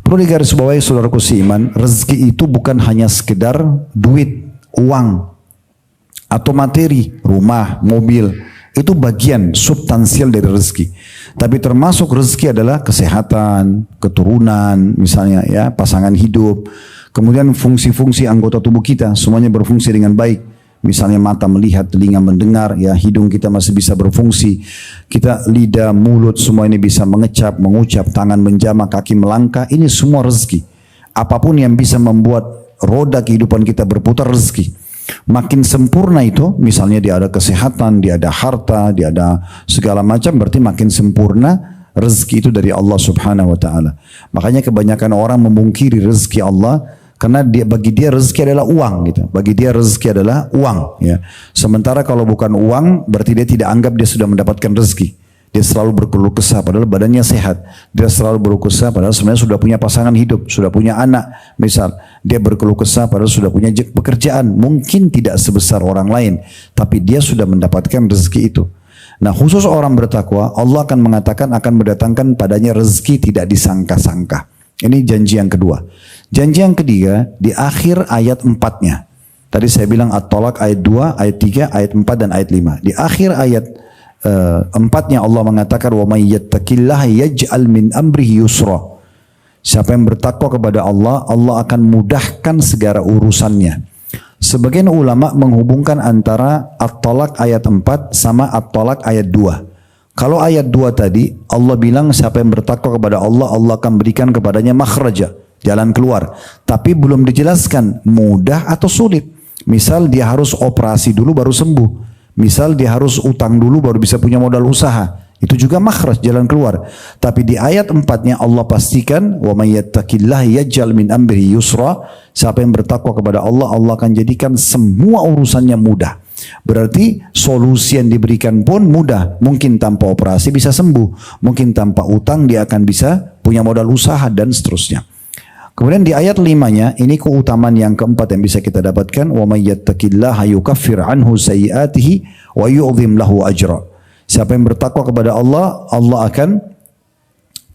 Perlu digarisbawahi saudaraku seiman, rezeki itu bukan hanya sekedar duit, uang, atau materi, rumah, mobil. Itu bagian substansial dari rezeki. Tapi termasuk rezeki adalah kesehatan, keturunan, misalnya ya, pasangan hidup. Kemudian fungsi-fungsi anggota tubuh kita semuanya berfungsi dengan baik. Misalnya mata melihat, telinga mendengar, ya hidung kita masih bisa berfungsi. Kita lidah, mulut semua ini bisa mengecap, mengucap, tangan menjamah, kaki melangkah. Ini semua rezeki. Apapun yang bisa membuat roda kehidupan kita berputar rezeki. Makin sempurna itu, misalnya dia ada kesehatan, dia ada harta, dia ada segala macam, berarti makin sempurna rezeki itu dari Allah Subhanahu wa taala. Makanya kebanyakan orang memungkiri rezeki Allah karena bagi dia rezeki adalah uang gitu. Bagi dia rezeki adalah uang ya. Sementara kalau bukan uang berarti dia tidak anggap dia sudah mendapatkan rezeki. Dia selalu berkeluh kesah padahal badannya sehat. Dia selalu berkeluh kesah padahal sebenarnya sudah punya pasangan hidup, sudah punya anak. Misal, dia berkeluh kesah padahal sudah punya pekerjaan. Mungkin tidak sebesar orang lain, tapi dia sudah mendapatkan rezeki itu. Nah, khusus orang bertakwa, Allah akan mengatakan akan mendatangkan padanya rezeki tidak disangka-sangka. Ini janji yang kedua. Janji yang ketiga di akhir ayat 4-nya. Tadi saya bilang At-Talaq ayat 2, ayat 3, ayat 4 dan ayat 5. Di akhir ayat 4-nya Allah mengatakan wa may yattaqillaha yaj'al min amrihi yusra. Siapa yang bertakwa kepada Allah, Allah akan mudahkan segala urusannya. Sebagian ulama menghubungkan antara At-Talaq ayat 4 sama At-Talaq ayat 2. Kalau ayat 2 tadi Allah bilang siapa yang bertakwa kepada Allah, Allah akan berikan kepadanya makhraja, jalan keluar. Tapi belum dijelaskan mudah atau sulit. Misal dia harus operasi dulu baru sembuh. Misal dia harus utang dulu baru bisa punya modal usaha. Itu juga makhraj, jalan keluar. Tapi di ayat 4-nya Allah pastikan wa may yattaqillaha yaj'al min amrihi yusra. Siapa yang bertakwa kepada Allah, Allah akan jadikan semua urusannya mudah. Berarti solusi yang diberikan pun mudah. Mungkin tanpa operasi bisa sembuh. Mungkin tanpa utang dia akan bisa punya modal usaha dan seterusnya. Kemudian di ayat 5-nya, ini keutamaan yang keempat yang bisa kita dapatkan. Wa may yattaqillaha yukaffir anhu sayyi'atihi wa yu'dhim lahu ajra. Siapa yang bertakwa kepada Allah, Allah akan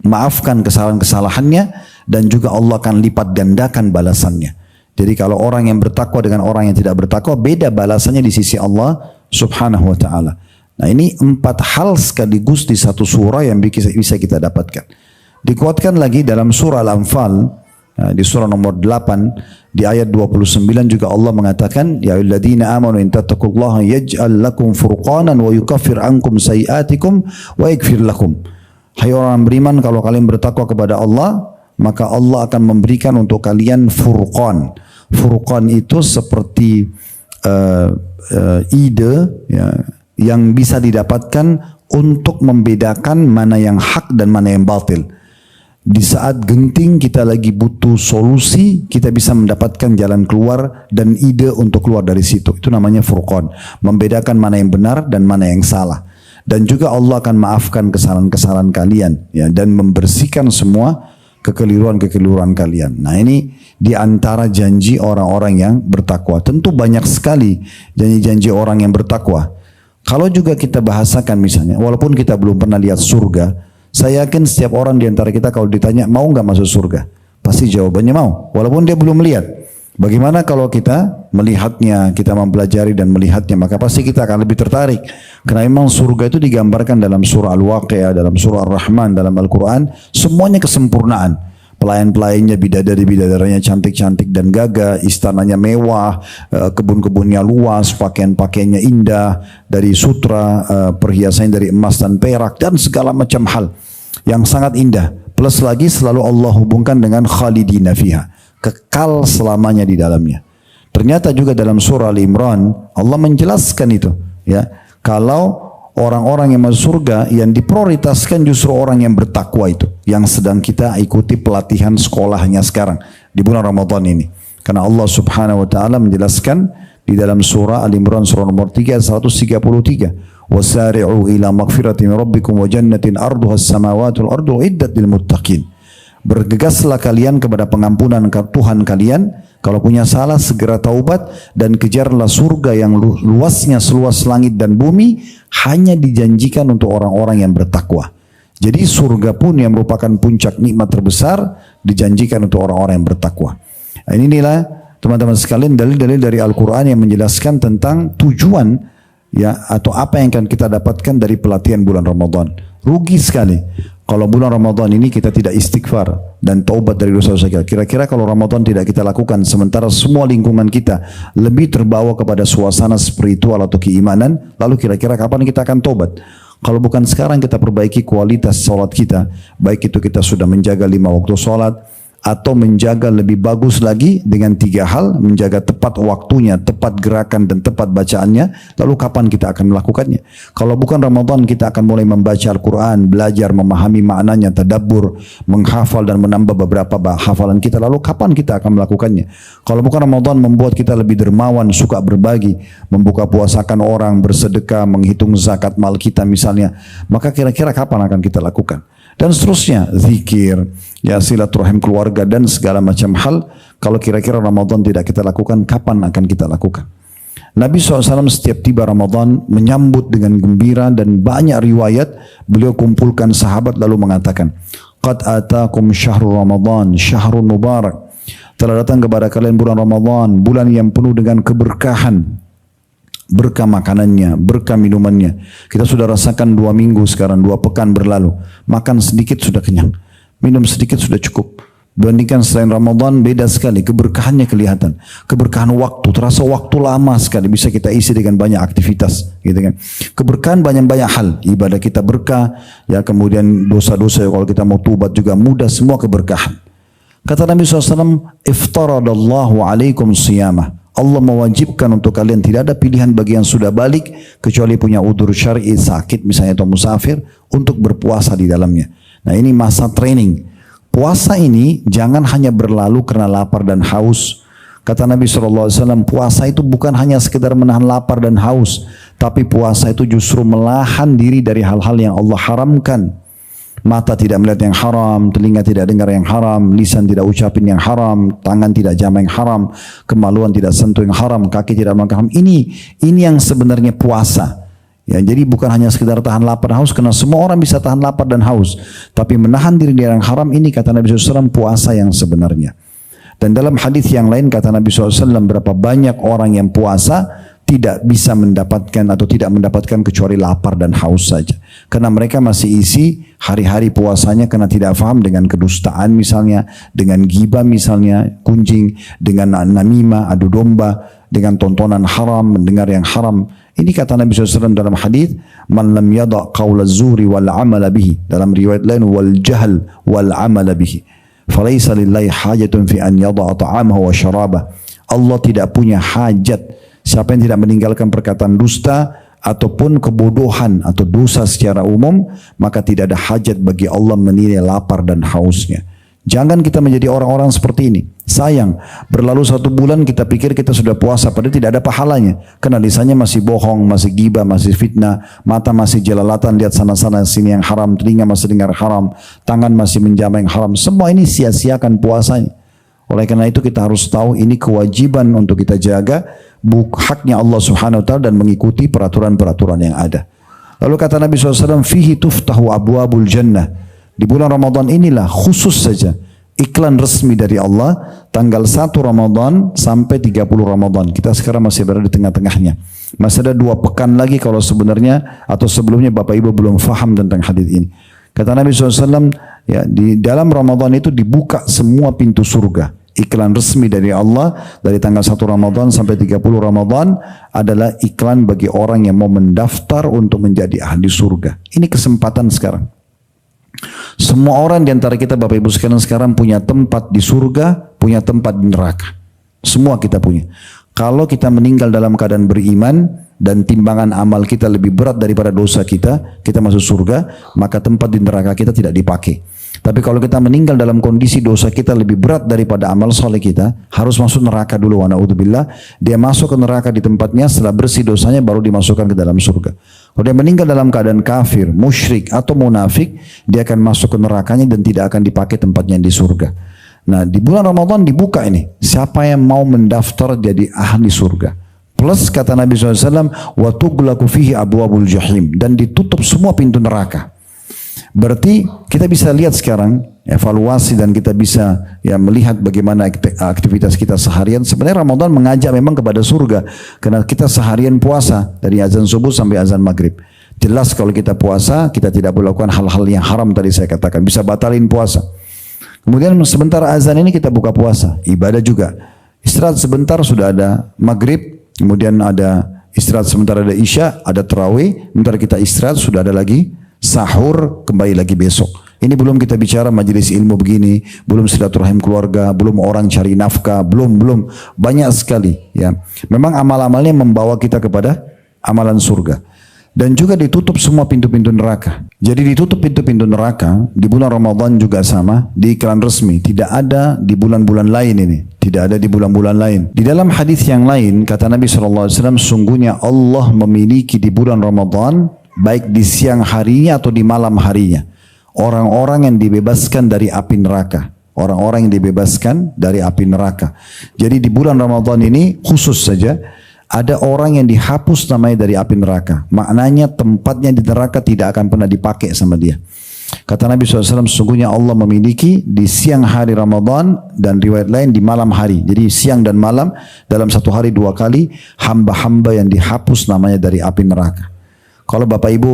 maafkan kesalahan-kesalahannya dan juga Allah akan lipat gandakan balasannya. Jadi kalau orang yang bertakwa dengan orang yang tidak bertakwa, beda balasannya di sisi Allah Subhanahu wa taala. Nah, ini 4 hal sekaligus di satu surah yang bisa kita dapatkan. Dikuatkan lagi dalam surah Al-Anfal. Di surah nomor 8 di ayat 29 juga Allah mengatakan ya ayyuhalladzina amanu in tattaqullaha yaj'al lakum furqanan wa yukaffir ankum sayiatikum wa yaghfir lakum. Hai orang beriman, kalau kalian bertakwa kepada Allah maka Allah akan memberikan untuk kalian furqan. Furqan itu seperti ide ya, yang bisa didapatkan untuk membedakan mana yang hak dan mana yang batil. Di saat genting kita lagi butuh solusi, kita bisa mendapatkan jalan keluar dan ide untuk keluar dari situ. Itu namanya furqan, membedakan mana yang benar dan mana yang salah. Dan juga Allah akan maafkan kesalahan-kesalahan kalian ya, dan membersihkan semua kekeliruan-kekeliruan kalian. Nah, ini di antara janji orang-orang yang bertakwa. Tentu banyak sekali janji-janji orang yang bertakwa. Kalau juga kita bahasakan misalnya, walaupun kita belum pernah lihat surga, saya yakin setiap orang di antara kita kalau ditanya mau nggak masuk surga, pasti jawabannya mau, walaupun dia belum melihat. Bagaimana kalau kita melihatnya, kita mempelajari dan melihatnya, maka pasti kita akan lebih tertarik. Karena memang surga itu digambarkan dalam surah Al-Waqi'ah, dalam surah Ar-Rahman, dalam Al-Quran, semuanya kesempurnaan. Pelayan-pelayannya, bidadari-bidadaranya cantik-cantik dan gagah, istananya mewah, kebun-kebunnya luas, pakaian-pakaiannya indah, dari sutra, perhiasannya dari emas dan perak, dan segala macam hal yang sangat indah. Plus lagi selalu Allah hubungkan dengan khalidina fiha, kekal selamanya di dalamnya. Ternyata juga dalam surah Al-Imran, Allah menjelaskan itu. Ya, kalau orang-orang yang masuk surga yang diprioritaskan justru orang yang bertakwa itu, yang sedang kita ikuti pelatihan sekolahnya sekarang di bulan Ramadan ini. Karena Allah Subhanahu wa taala menjelaskan di dalam surah Al-Imran surah nomor 3 133, "Wasari'u ila maghfiratin min rabbikum wa jannatin arduha as-samawati wal ardu iddat lil muttaqin." Bergegaslah kalian kepada pengampunan Tuhan kalian. Kalau punya salah segera taubat dan kejarlah surga yang luasnya seluas langit dan bumi, hanya dijanjikan untuk orang-orang yang bertakwa. Jadi surga pun yang merupakan puncak nikmat terbesar dijanjikan untuk orang-orang yang bertakwa. Nah, inilah teman-teman sekalian dalil-dalil dari Al-Quran yang menjelaskan tentang tujuan ya atau apa yang akan kita dapatkan dari pelatihan bulan Ramadan. Rugi sekali kalau bulan Ramadan ini kita tidak istighfar dan taubat dari dosa-dosa kita. Kira-kira kalau Ramadan tidak kita lakukan sementara semua lingkungan kita lebih terbawa kepada suasana spiritual atau keimanan, lalu kira-kira kapan kita akan taubat? Kalau bukan sekarang kita perbaiki kualitas sholat kita, baik itu kita sudah menjaga 5 waktu sholat, atau menjaga lebih bagus lagi dengan 3 hal, menjaga tepat waktunya, tepat gerakan dan tepat bacaannya, lalu kapan kita akan melakukannya? Kalau bukan Ramadan kita akan mulai membaca Al-Quran, belajar memahami maknanya, tadabbur, menghafal dan menambah beberapa hafalan kita, lalu kapan kita akan melakukannya? Kalau bukan Ramadan membuat kita lebih dermawan, suka berbagi, membuka puasakan orang, bersedekah, menghitung zakat mal kita misalnya, maka kira-kira kapan akan kita lakukan? Dan seterusnya, zikir, ya silaturahim keluarga dan segala macam hal. Kalau kira-kira Ramadan tidak kita lakukan, kapan akan kita lakukan? Nabi SAW setiap tiba Ramadan menyambut dengan gembira dan banyak riwayat beliau kumpulkan sahabat lalu mengatakan, Qad atakum syahrul Ramadan, syahrul mubarak. Telah datang kepada kalian bulan Ramadan, bulan yang penuh dengan keberkahan. Berkah makanannya, berkah minumannya. Kita sudah rasakan 2 minggu sekarang, 2 pekan berlalu. Makan sedikit sudah kenyang, minum sedikit sudah cukup. Bandingkan selain Ramadan beda sekali, keberkahannya kelihatan. Keberkahan waktu, terasa waktu lama sekali bisa kita isi dengan banyak aktivitas, gitu kan. Keberkahan banyak-banyak hal, ibadah kita berkah, ya kemudian dosa-dosa kalau kita mau tobat juga mudah, semua keberkahan. Kata Nabi SAW, iftaradallahu alaikum siyamah. Allah mewajibkan untuk kalian, tidak ada pilihan bagi yang sudah balik kecuali punya udzur syar'i, sakit misalnya atau musafir, untuk berpuasa di dalamnya. Nah ini masa training. Puasa ini jangan hanya berlalu karena lapar dan haus. Kata Nabi SAW, puasa itu bukan hanya sekedar menahan lapar dan haus, tapi puasa itu justru melahan diri dari hal-hal yang Allah haramkan. Mata tidak melihat yang haram, telinga tidak dengar yang haram, lisan tidak ucapin yang haram, tangan tidak jama yang haram, kemaluan tidak sentuh yang haram, kaki tidak melangkah haram. Ini yang sebenarnya puasa. Ya, jadi bukan hanya sekedar tahan lapar dan haus, karena semua orang bisa tahan lapar dan haus. Tapi menahan diri dari yang haram ini kata Nabi SAW puasa yang sebenarnya. Dan dalam hadis yang lain kata Nabi SAW, berapa banyak orang yang puasa tidak bisa mendapatkan atau tidak mendapatkan kecuali lapar dan haus saja. Karena mereka masih isi hari-hari puasanya karena tidak faham dengan kedustaan misalnya, dengan ghibah misalnya, kunjing, dengan namimah, adu domba, dengan tontonan haram, mendengar yang haram. Ini kata Nabi SAW dalam hadis, man lam yada' qawla zuri wal amala bihi. Dalam riwayat lain, wal jahl wal amala bihi. Falaysa lillahi hajatun fi an yada'a ta'amahu wa syarabah. Allah tidak punya hajat. Siapa yang tidak meninggalkan perkataan dusta ataupun kebodohan atau dosa secara umum, maka tidak ada hajat bagi Allah menilai lapar dan hausnya. Jangan kita menjadi orang-orang seperti ini. Sayang, berlalu 1 bulan kita pikir kita sudah puasa, padahal tidak ada pahalanya. Karena lisannya masih bohong, masih ghibah, masih fitnah, mata masih jelalatan lihat sana-sana sini yang haram, telinga masih dengar haram, tangan masih menjama yang haram. Semua ini sia-siakan puasanya. Oleh karena itu kita harus tahu ini kewajiban untuk kita jaga, haknya Allah Subhanahu wa taala dan mengikuti peraturan-peraturan yang ada. Lalu kata Nabi SAW, fihi tuftahu abwabul jannah. Di bulan Ramadan inilah khusus saja iklan resmi dari Allah tanggal 1 Ramadan sampai 30 Ramadan. Kita sekarang masih berada di tengah-tengahnya. Masih ada 2 pekan lagi kalau sebenarnya atau sebelumnya Bapak Ibu belum faham tentang hadis ini. Kata Nabi SAW, ya, di dalam Ramadan itu dibuka semua pintu surga. Iklan resmi dari Allah dari tanggal 1 Ramadan sampai 30 Ramadan adalah iklan bagi orang yang mau mendaftar untuk menjadi ahli surga. Ini kesempatan sekarang. Semua orang di antara kita Bapak Ibu sekalian sekarang punya tempat di surga, punya tempat di neraka. Semua kita punya. Kalau kita meninggal dalam keadaan beriman dan timbangan amal kita lebih berat daripada dosa kita, kita masuk surga, maka tempat di neraka kita tidak dipakai. Tapi kalau kita meninggal dalam kondisi dosa kita lebih berat daripada amal soleh kita, harus masuk neraka dulu. Wa na'udzubillah. Dia masuk ke neraka di tempatnya, setelah bersih dosanya baru dimasukkan ke dalam surga. Kalau dia meninggal dalam keadaan kafir, musyrik atau munafik, dia akan masuk ke nerakanya dan tidak akan dipakai tempatnya di surga. Nah, di bulan Ramadan dibuka ini. Siapa yang mau mendaftar jadi ahli surga? Plus kata Nabi SAW, wa tughlaqu fihi abwabul jahim, dan ditutup semua pintu neraka. Berarti kita bisa lihat sekarang evaluasi dan kita bisa ya melihat bagaimana aktivitas kita seharian. Sebenarnya Ramadan mengajak memang kepada surga karena kita seharian puasa dari azan subuh sampai azan maghrib. Jelas kalau kita puasa kita tidak boleh lakukan hal-hal yang haram tadi saya katakan, bisa batalin puasa. Kemudian sebentar azan ini kita buka puasa, ibadah juga. Istirahat sebentar sudah ada maghrib, kemudian ada istirahat sebentar ada isya, ada tarawih, sebentar kita istirahat sudah ada lagi sahur, kembali lagi besok. Ini belum kita bicara majelis ilmu begini, belum silaturahim keluarga, belum orang cari nafkah, belum banyak sekali ya. Memang amal-amalnya membawa kita kepada amalan surga. Dan juga ditutup semua pintu-pintu neraka. Jadi ditutup pintu-pintu neraka di bulan Ramadan juga sama, di iklan resmi, tidak ada di bulan-bulan lain ini. Tidak ada di bulan-bulan lain. Di dalam hadis yang lain kata Nabi SAW, sungguhnya Allah memiliki di bulan Ramadan baik di siang harinya atau di malam harinya orang-orang yang dibebaskan dari api neraka. Orang-orang yang dibebaskan dari api neraka. Jadi di bulan Ramadan ini khusus saja ada orang yang dihapus namanya dari api neraka. Maknanya tempatnya di neraka tidak akan pernah dipakai sama dia. Kata Nabi SAW, sesungguhnya Allah memiliki di siang hari Ramadan dan riwayat lain di malam hari. Jadi siang dan malam dalam satu hari 2 kali hamba-hamba yang dihapus namanya dari api neraka. Kalau Bapak Ibu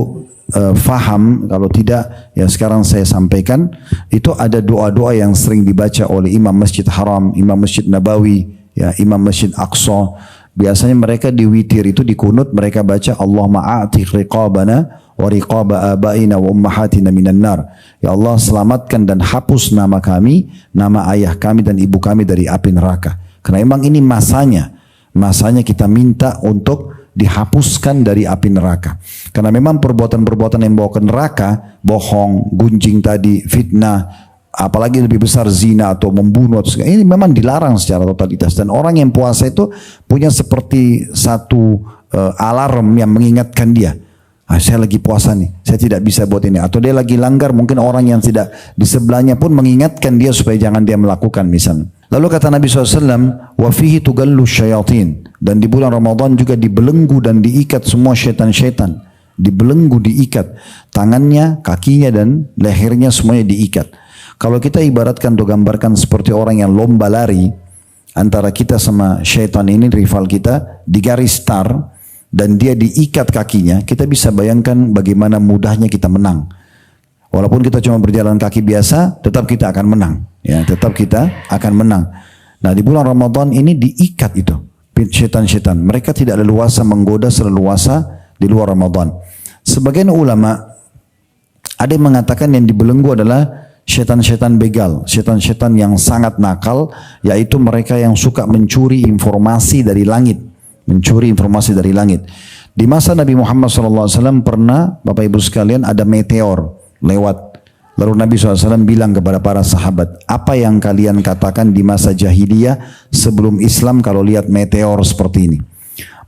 faham, kalau tidak ya sekarang saya sampaikan, itu ada doa-doa yang sering dibaca oleh Imam Masjid Haram, Imam Masjid Nabawi, ya Imam Masjid Aqsa. Biasanya mereka di witir itu di kunut mereka baca Allahumma a'tiq riqabana wa riqaba abaina wa ummahatina minan nar. Ya Allah selamatkan dan hapus nama kami, nama ayah kami dan ibu kami dari api neraka. Karena memang ini masanya kita minta untuk dihapuskan dari api neraka. Karena memang perbuatan-perbuatan yang bawa ke neraka, bohong, gunjing tadi, fitnah, apalagi lebih besar zina atau membunuh atau segala, ini memang dilarang secara totalitas. Dan orang yang puasa itu punya seperti satu alarm yang mengingatkan dia. Saya lagi puasa nih, saya tidak bisa buat ini. Atau dia lagi langgar, mungkin orang yang tidak di sebelahnya pun mengingatkan dia supaya jangan dia melakukan misalnya. Lalu kata Nabi SAW, wa fihi tugallu syayatin. Dan di bulan Ramadan juga dibelenggu dan diikat semua syaitan-syaitan. Dibelenggu, diikat. Tangannya, kakinya dan lehernya semuanya diikat. Kalau kita ibaratkan atau gambarkan seperti orang yang lomba lari, antara kita sama syaitan ini, rival kita, di garis start, dan dia diikat kakinya, kita bisa bayangkan bagaimana mudahnya kita menang. Walaupun kita cuma berjalan kaki biasa, tetap kita akan menang. Ya, tetap kita akan menang. Nah, di bulan Ramadan ini diikat itu syaitan-syaitan. Mereka tidak leluasa menggoda seleluasa di luar Ramadan. Sebagian ulama ada yang mengatakan yang dibelenggu adalah syaitan-syaitan begal, syaitan-syaitan yang sangat nakal, yaitu mereka yang suka mencuri informasi dari langit. Mencuri informasi dari langit. Di masa Nabi Muhammad SAW pernah, Bapak Ibu sekalian, ada meteor lewat. Lalu Nabi SAW bilang kepada para sahabat, apa yang kalian katakan di masa jahiliyah sebelum Islam kalau lihat meteor seperti ini?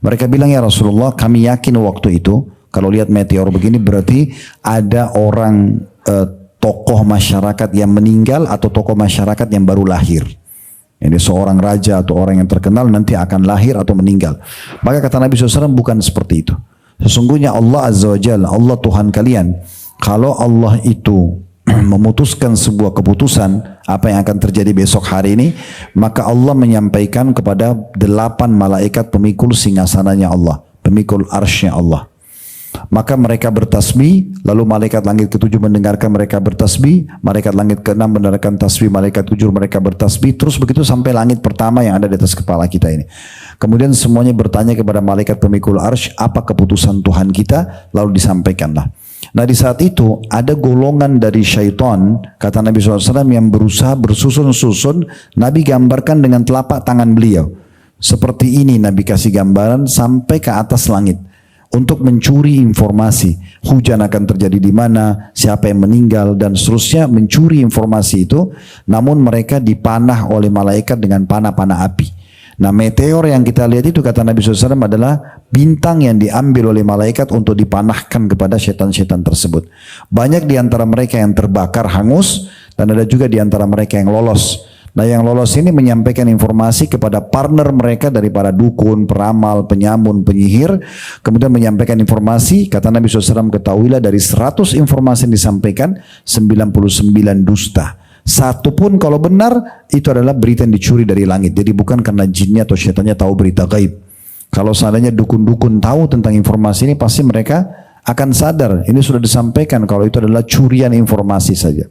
Mereka bilang, ya Rasulullah, kami yakin waktu itu kalau lihat meteor begini berarti ada orang tokoh masyarakat yang meninggal atau tokoh masyarakat yang baru lahir. Ini seorang raja atau orang yang terkenal nanti akan lahir atau meninggal. Maka kata Nabi SAW, bukan seperti itu. Sesungguhnya Allah Azza wa Jalla, Allah Tuhan kalian, kalau Allah itu memutuskan sebuah keputusan apa yang akan terjadi besok hari ini, maka Allah menyampaikan kepada 8 malaikat pemikul singgasananya Allah, pemikul arsy-Nya Allah. Maka mereka bertasbih, lalu malaikat langit ke-7 mendengarkan mereka bertasbih, malaikat langit ke-6 mendengarkan tasbih, malaikat ke-7 mereka bertasbih, terus begitu sampai langit pertama yang ada di atas kepala kita ini. Kemudian semuanya bertanya kepada malaikat pemikul arsy, apa keputusan Tuhan kita? Lalu disampaikanlah. Nah di saat itu ada golongan dari syaitan, kata Nabi SAW, yang berusaha bersusun-susun. Nabi gambarkan dengan telapak tangan beliau. Seperti ini Nabi kasih gambaran sampai ke atas langit. Untuk mencuri informasi, hujan akan terjadi di mana, siapa yang meninggal dan seterusnya, mencuri informasi itu. Namun mereka dipanah oleh malaikat dengan panah-panah api. Nah meteor yang kita lihat itu kata Nabi SAW adalah bintang yang diambil oleh malaikat untuk dipanahkan kepada syaitan-syaitan tersebut. Banyak di antara mereka yang terbakar hangus dan ada juga di antara mereka yang lolos. Nah yang lolos ini menyampaikan informasi kepada partner mereka daripada dukun, peramal, penyamun, penyihir. Kemudian menyampaikan informasi, kata Nabi SAW, ketahuilah dari 100 informasi yang disampaikan, 99 dusta. Satu pun kalau benar, itu adalah berita yang dicuri dari langit. Jadi bukan karena jinnya atau syaitannya tahu berita gaib. Kalau seandainya dukun-dukun tahu tentang informasi ini, pasti mereka akan sadar. Ini sudah disampaikan kalau itu adalah curian informasi saja.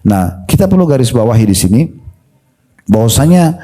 Nah kita perlu garis bawahi di sini, bahwasanya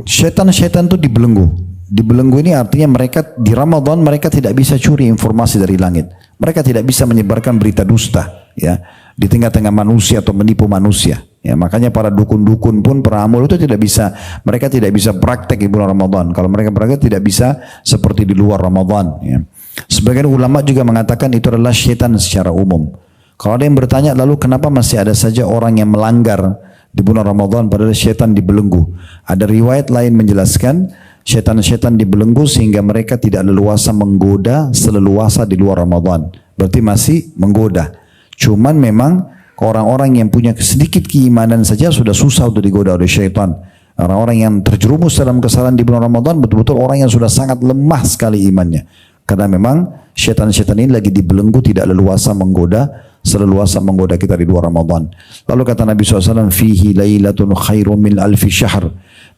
syaitan-syaitan itu dibelenggu. Dibelenggu ini artinya mereka di Ramadan mereka tidak bisa curi informasi dari langit. Mereka tidak bisa menyebarkan berita dusta ya di tengah-tengah manusia atau menipu manusia. Ya, makanya para dukun-dukun pun peramal itu tidak bisa, mereka tidak bisa praktek di bulan Ramadan. Kalau mereka praktek tidak bisa seperti di luar Ramadan ya. Sebagian ulama juga mengatakan itu adalah syaitan secara umum. Kalau ada yang bertanya lalu kenapa masih ada saja orang yang melanggar di bulan Ramadan padahal syaitan dibelenggu. Ada riwayat lain menjelaskan syaitan-syaitan dibelenggu sehingga mereka tidak leluasa menggoda seleluasa di luar Ramadan. Berarti masih menggoda. Cuman memang orang-orang yang punya sedikit keimanan saja sudah susah untuk digoda oleh syaitan. Orang-orang yang terjerumus dalam kesalahan di bulan Ramadan betul-betul orang yang sudah sangat lemah sekali imannya. Karena memang syaitan-syaitan ini lagi dibelenggu tidak leluasa menggoda seleluasa menggoda kita di luar Ramadan. Lalu kata Nabi SAW, fihi lailatun khairum min alfi syahr.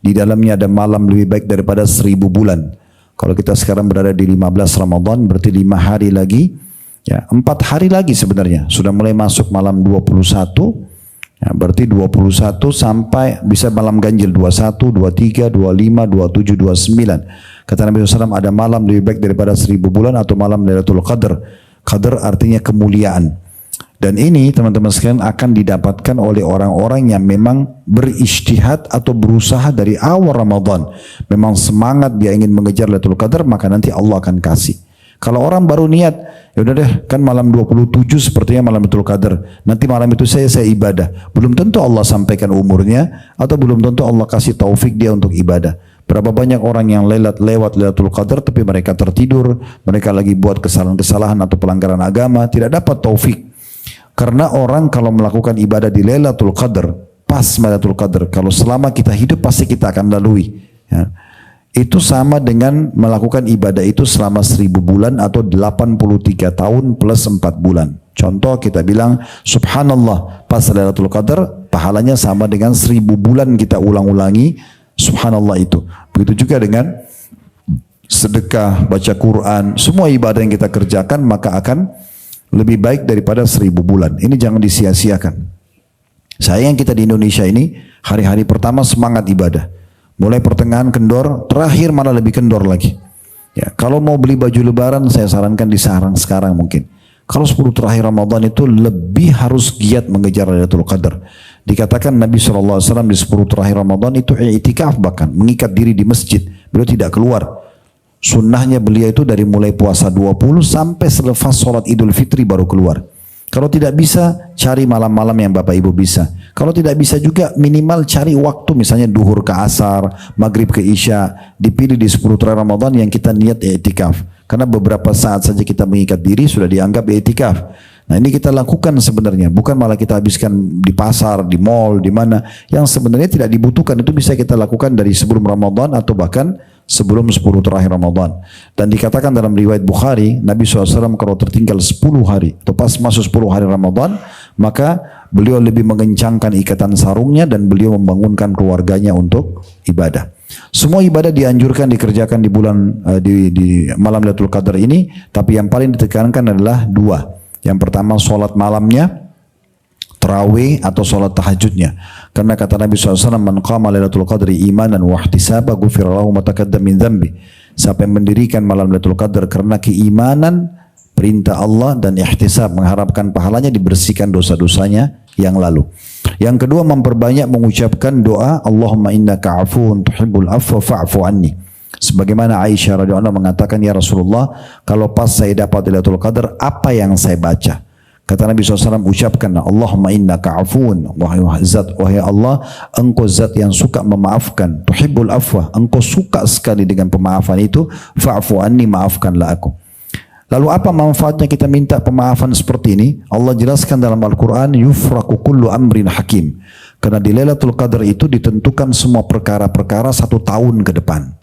Di dalamnya ada malam lebih baik daripada 1000 bulan. Kalau kita sekarang berada di 15 Ramadan, berarti 5 hari lagi, ya 4 hari lagi sebenarnya. Sudah mulai masuk malam 21, ya, berarti 21 sampai bisa malam ganjil 21, 23, 25, 27, 29. Kata Nabi SAW, ada malam lebih baik daripada 1000 bulan atau malam Lailatul Qadar. Qadar artinya kemuliaan. Dan ini teman-teman sekalian akan didapatkan oleh orang-orang yang memang berijtihad atau berusaha dari awal Ramadan. Memang semangat dia ingin mengejar Lailatul Qadar, maka nanti Allah akan kasih. Kalau orang baru niat, ya udah deh kan malam 27 sepertinya malam Lailatul Qadar. Nanti malam itu saya ibadah. Belum tentu Allah sampaikan umurnya atau belum tentu Allah kasih taufik dia untuk ibadah. Berapa banyak orang yang lewat Lailatul Qadar tapi mereka tertidur, mereka lagi buat kesalahan-kesalahan atau pelanggaran agama, tidak dapat taufik. Karena orang kalau melakukan ibadah di Lailatul Qadar, pas Lailatul Qadar, kalau selama kita hidup pasti kita akan lalui. Ya. Itu sama dengan melakukan ibadah itu selama 1000 bulan atau 83 tahun plus 4 bulan. Contoh kita bilang, subhanallah, pas Lailatul Qadar, pahalanya sama dengan 1000 bulan kita ulang-ulangi, subhanallah itu. Begitu juga dengan sedekah, baca Quran, semua ibadah yang kita kerjakan maka akan lebih baik daripada 1000 bulan. Ini jangan disia-siakan. Sayang kita di Indonesia ini hari-hari pertama semangat ibadah, mulai pertengahan kendor, terakhir malah lebih kendor lagi. Ya, kalau mau beli baju lebaran saya sarankan disarang sekarang mungkin. Kalau 10 terakhir Ramadan itu lebih harus giat mengejar Lailatul Qadar. Dikatakan Nabi SAW di 10 terakhir Ramadan itu i'tikaf, bahkan mengikat diri di masjid. Beliau tidak keluar. Sunnahnya beliau itu dari mulai puasa 20 sampai selepas sholat Idul Fitri baru keluar. Kalau tidak bisa, cari malam-malam yang Bapak Ibu bisa. Kalau tidak bisa juga minimal cari waktu misalnya duhur ke asar, maghrib ke isya, dipilih di 10 terakhir Ramadan yang kita niat i'tikaf. Karena beberapa saat saja kita mengikat diri sudah dianggap i'tikaf. Nah ini kita lakukan sebenarnya, bukan malah kita habiskan di pasar, di mall, di mana yang sebenarnya tidak dibutuhkan. Itu bisa kita lakukan dari sebelum Ramadan atau bahkan sebelum 10 terakhir Ramadan. Dan dikatakan dalam riwayat Bukhari, Nabi SAW kalau tertinggal 10 hari atau pas masuk 10 hari Ramadan, maka beliau lebih mengencangkan ikatan sarungnya dan beliau membangunkan keluarganya untuk ibadah. Semua ibadah dianjurkan dikerjakan di bulan di malam Lailatul Qadar ini, tapi yang paling ditekankan adalah 2. Yang pertama sholat malamnya, tarawih atau sholat tahajudnya. Karena kata Nabi SAW, man qama Lailatul Qadri imanan wa ihtisaba ghufira lahu ma taqaddama min dhanbi. Siapa yang mendirikan malam Lailatul Qadar karena keimanan, perintah Allah dan ihtisab, mengharapkan pahalanya, dibersihkan dosa-dosanya yang lalu. Yang kedua, memperbanyak mengucapkan doa Allahumma innaka afuun tuhibbul afwa fa'fu anni. Sebagaimana Aisyah radhiyallahu anha mengatakan, ya Rasulullah, kalau pas saya dapat Lailatul Qadar, apa yang saya baca? Kata Nabi SAW, ucapkan Allahumma innaka afuun, wahai Allah, engkau zat yang suka memaafkan, tuhibbul afwa, engkau suka sekali dengan pemaafan itu, fa'fu anni, maafkanlah aku. Lalu apa manfaatnya kita minta pemaafan seperti ini? Allah jelaskan dalam Al-Quran, yufraku kullu amrin hakim. Karena di Lailatul Qadar itu ditentukan semua perkara-perkara 1 tahun ke depan.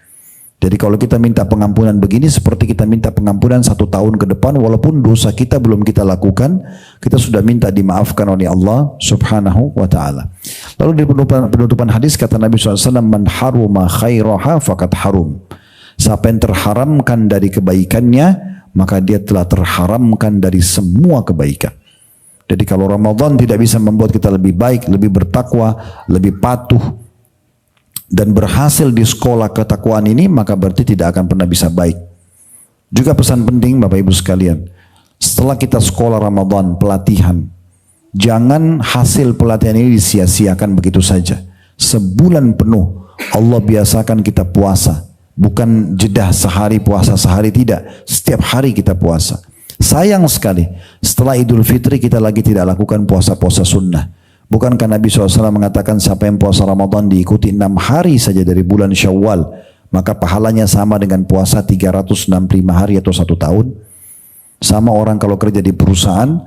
Jadi kalau kita minta pengampunan begini seperti kita minta pengampunan 1 tahun ke depan, walaupun dosa kita belum kita lakukan, kita sudah minta dimaafkan oleh Allah subhanahu wa ta'ala. Lalu di penutupan hadis kata Nabi SAW, man haruma khairaha faqad harum. Siapa yang terharamkan dari kebaikannya, maka dia telah terharamkan dari semua kebaikan. Jadi kalau Ramadan tidak bisa membuat kita lebih baik, lebih bertakwa, lebih patuh, dan berhasil di sekolah ketakwaan ini, maka berarti tidak akan pernah bisa baik. Juga pesan penting Bapak Ibu sekalian, setelah kita sekolah Ramadan, pelatihan, jangan hasil pelatihan ini disia-siakan begitu saja. Sebulan penuh Allah biasakan kita puasa, bukan jeda sehari puasa sehari, tidak, setiap hari kita puasa. Sayang sekali setelah Idul Fitri kita lagi tidak lakukan puasa-puasa sunnah. Bukankah Nabi SAW mengatakan siapa yang puasa Ramadan diikuti 6 hari saja dari bulan Syawal, maka pahalanya sama dengan puasa 365 hari atau 1 tahun. Sama orang kalau kerja di perusahaan,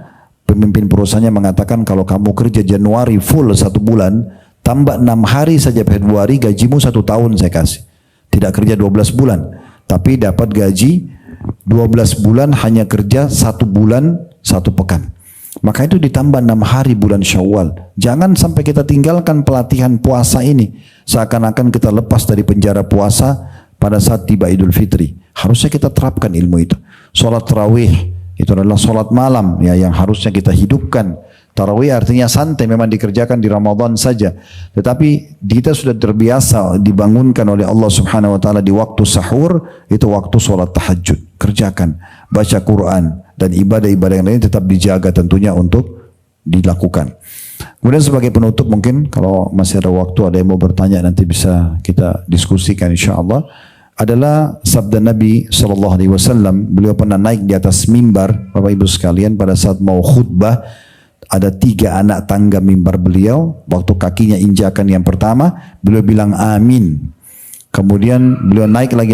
pemimpin perusahaannya mengatakan kalau kamu kerja Januari full 1 bulan, tambah 6 hari saja Februari, gajimu 1 tahun saya kasih. Tidak kerja 12 bulan, tapi dapat gaji 12 bulan hanya kerja 1 bulan 1 pekan. Maka itu ditambah 6 hari bulan Syawal. Jangan sampai kita tinggalkan pelatihan puasa ini seakan-akan kita lepas dari penjara puasa pada saat tiba Idul Fitri. Harusnya kita terapkan ilmu itu. Salat tarawih itu adalah salat malam ya, yang harusnya kita hidupkan. Tarawih artinya santai, memang dikerjakan di Ramadan saja. Tetapi kita sudah terbiasa dibangunkan oleh Allah Subhanahu wa taala di waktu sahur, itu waktu salat tahajud. Kerjakan, baca Quran dan ibadah-ibadah yang lain tetap dijaga tentunya untuk dilakukan. Kemudian sebagai penutup mungkin kalau masih ada waktu, ada yang mau bertanya nanti bisa kita diskusikan insyaallah. Adalah sabda Nabi SAW. Beliau pernah naik di atas mimbar, Bapak Ibu sekalian, pada saat mau khutbah. Ada 3 anak tangga mimbar beliau. Waktu kakinya injakan yang pertama, beliau bilang amin. Kemudian beliau naik lagi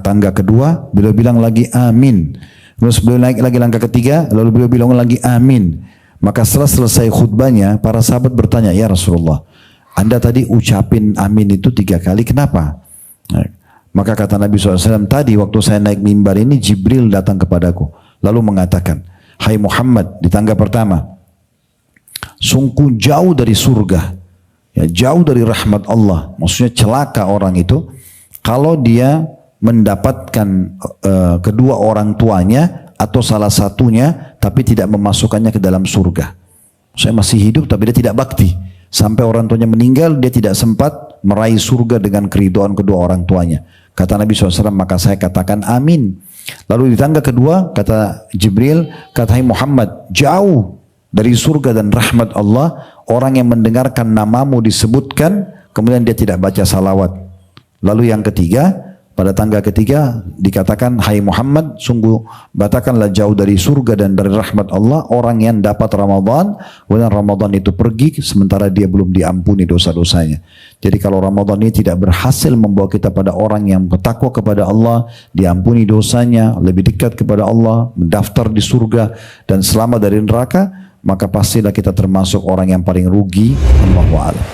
tangga kedua, beliau bilang lagi amin. Terus beliau naik lagi langkah ketiga, lalu beliau bilang lagi amin. Maka setelah selesai khutbahnya, para sahabat bertanya, ya Rasulullah, Anda tadi ucapin amin itu 3 kali, kenapa? Maka kata Nabi SAW, tadi waktu saya naik mimbar ini, Jibril datang kepadaku, lalu mengatakan, hai Muhammad, di tangga pertama, sungguh jauh dari surga, ya, jauh dari rahmat Allah. Maksudnya celaka orang itu kalau dia mendapatkan kedua orang tuanya atau salah satunya tapi tidak memasukkannya ke dalam surga. Saya masih hidup tapi dia tidak bakti. Sampai orang tuanya meninggal, dia tidak sempat meraih surga dengan keridhaan kedua orang tuanya. Kata Nabi SAW, maka saya katakan amin. Lalu di tangga kedua, kata Jibril, kata Muhammad, jauh dari surga dan rahmat Allah orang yang mendengarkan namamu disebutkan kemudian dia tidak baca salawat. Lalu yang ketiga, pada tangga ketiga dikatakan, hai Muhammad, sungguh katakanlah jauh dari surga dan dari rahmat Allah orang yang dapat Ramadan, kemudian Ramadan itu pergi sementara dia belum diampuni dosa-dosanya. Jadi kalau Ramadan ini tidak berhasil membawa kita pada orang yang bertakwa kepada Allah, diampuni dosanya, lebih dekat kepada Allah, mendaftar di surga dan selamat dari neraka, maka pastilah kita termasuk orang yang paling rugi. Allahu a'lam.